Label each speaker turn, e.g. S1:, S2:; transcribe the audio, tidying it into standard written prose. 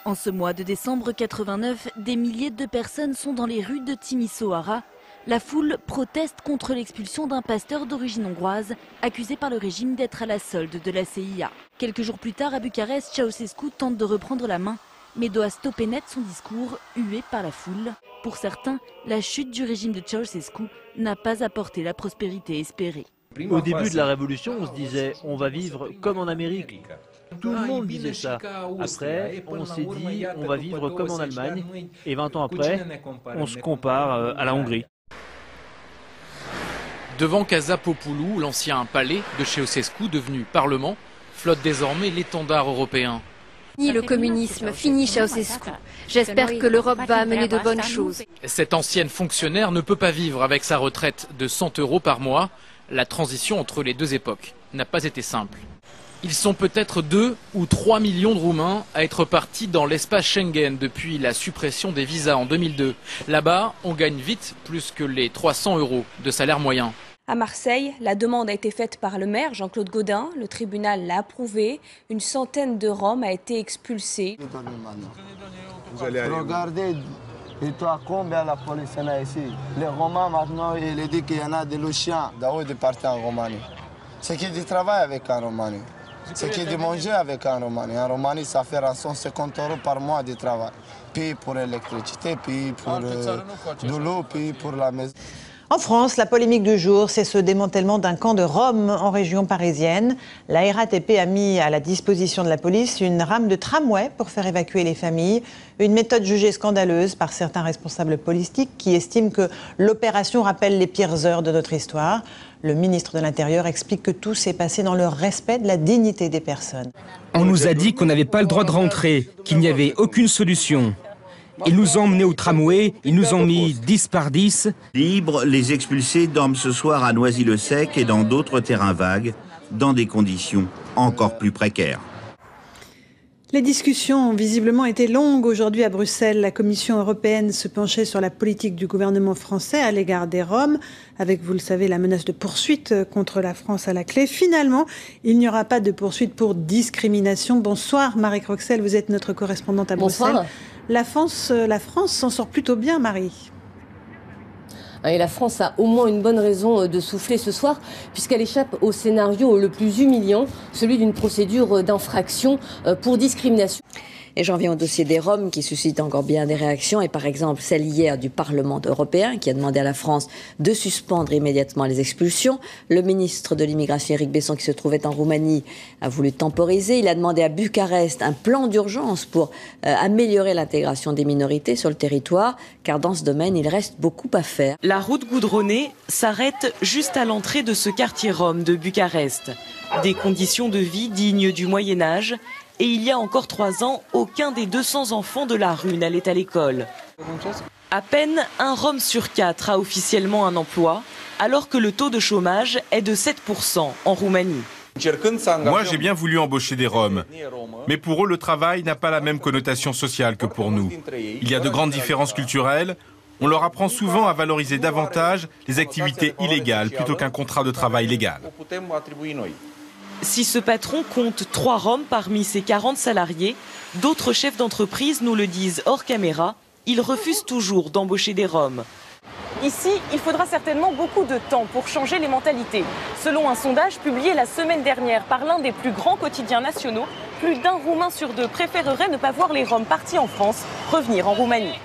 S1: En ce mois de décembre 89, des milliers de personnes sont dans les rues de Timisoara. La foule proteste contre l'expulsion d'un pasteur d'origine hongroise, accusé par le régime d'être à la solde de la CIA. Quelques jours plus tard, à Bucarest, Ceausescu tente de reprendre la main, mais doit stopper net son discours, hué par la foule. Pour certains, la chute du régime de Ceausescu n'a pas apporté la prospérité espérée.
S2: Au début de la Révolution, on se disait on va vivre comme en Amérique. Tout le monde disait ça. Après, on s'est dit on va vivre comme en Allemagne. Et 20 ans après, on se compare à la Hongrie.
S3: Devant Casa Popoulou, l'ancien palais de Ceausescu, devenu parlement, flotte désormais l'étendard européen.
S4: Fini le communisme, fini Ceausescu. J'espère que l'Europe va amener de bonnes choses.
S3: Cette ancienne fonctionnaire ne peut pas vivre avec sa retraite de 100 € par mois. La transition entre les deux époques n'a pas été simple. Ils sont peut-être 2 ou 3 millions de Roumains à être partis dans l'espace Schengen depuis la suppression des visas en 2002. Là-bas, on gagne vite plus que les 300 € de salaire moyen.
S5: À Marseille, la demande a été faite par le maire Jean-Claude Gaudin. Le tribunal l'a approuvé. Une centaine de Roms a été expulsée.
S6: Vous allez aller regardez, et toi, combien la police en a ici? Les Romains, maintenant, il dit qu'il y en a des louchiens. Daoud est parti en Roumanie. C'est qui du travail avec un Roumanie. C'est qui de manger avec un Roumanie. En Roumanie, ça fait 150 € par mois de travail. Puis pour l'électricité, puis pour de l'eau, puis pour la maison.
S7: En France, la polémique du jour, c'est ce démantèlement d'un camp de Roms en région parisienne. La RATP a mis à la disposition de la police une rame de tramway pour faire évacuer les familles. Une méthode jugée scandaleuse par certains responsables politiques qui estiment que l'opération rappelle les pires heures de notre histoire. Le ministre de l'Intérieur explique que tout s'est passé dans le respect de la dignité des personnes.
S8: On nous a dit qu'on n'avait pas le droit de rentrer, qu'il n'y avait aucune solution. Ils nous ont emmenés au tramway, ils nous ont mis 10 par 10.
S9: Libres, les expulsés dorment ce soir à Noisy-le-Sec et dans d'autres terrains vagues, dans des conditions encore plus précaires.
S10: Les discussions ont visiblement été longues aujourd'hui à Bruxelles. La Commission européenne se penchait sur la politique du gouvernement français à l'égard des Roms, avec, vous le savez, la menace de poursuite contre la France à la clé. Finalement, il n'y aura pas de poursuite pour discrimination. Bonsoir Marie Croxel, vous êtes notre correspondante à Bruxelles.
S11: Bonsoir.
S10: La France s'en sort plutôt bien, Marie.
S11: Et la France a au moins une bonne raison de souffler ce soir, puisqu'elle échappe au scénario le plus humiliant, celui d'une procédure d'infraction pour discrimination.
S12: Et j'en viens au dossier des Roms qui suscite encore bien des réactions, et par exemple celle hier du Parlement européen qui a demandé à la France de suspendre immédiatement les expulsions. Le ministre de l'immigration Éric Besson, qui se trouvait en Roumanie, a voulu temporiser. Il a demandé à Bucarest un plan d'urgence pour améliorer l'intégration des minorités sur le territoire, car dans ce domaine il reste beaucoup à faire.
S13: La route goudronnée s'arrête juste à l'entrée de ce quartier rom de Bucarest. Des conditions de vie dignes du Moyen-Âge. Et il y a encore 3 ans, aucun des 200 enfants de la rue n'allait à l'école. À peine un Rom sur 4 a officiellement un emploi, alors que le taux de chômage est de 7% en Roumanie.
S14: Moi, j'ai bien voulu embaucher des Roms, mais pour eux, le travail n'a pas la même connotation sociale que pour nous. Il y a de grandes différences culturelles. On leur apprend souvent à valoriser davantage les activités illégales plutôt qu'un contrat de travail légal.
S13: Si ce patron compte 3 Roms parmi ses 40 salariés, d'autres chefs d'entreprise nous le disent hors caméra, ils refusent toujours d'embaucher des Roms. Ici, il faudra certainement beaucoup de temps pour changer les mentalités. Selon un sondage publié la semaine dernière par l'un des plus grands quotidiens nationaux, plus d'1 Roumain sur 2 préférerait ne pas voir les Roms partis en France revenir en Roumanie.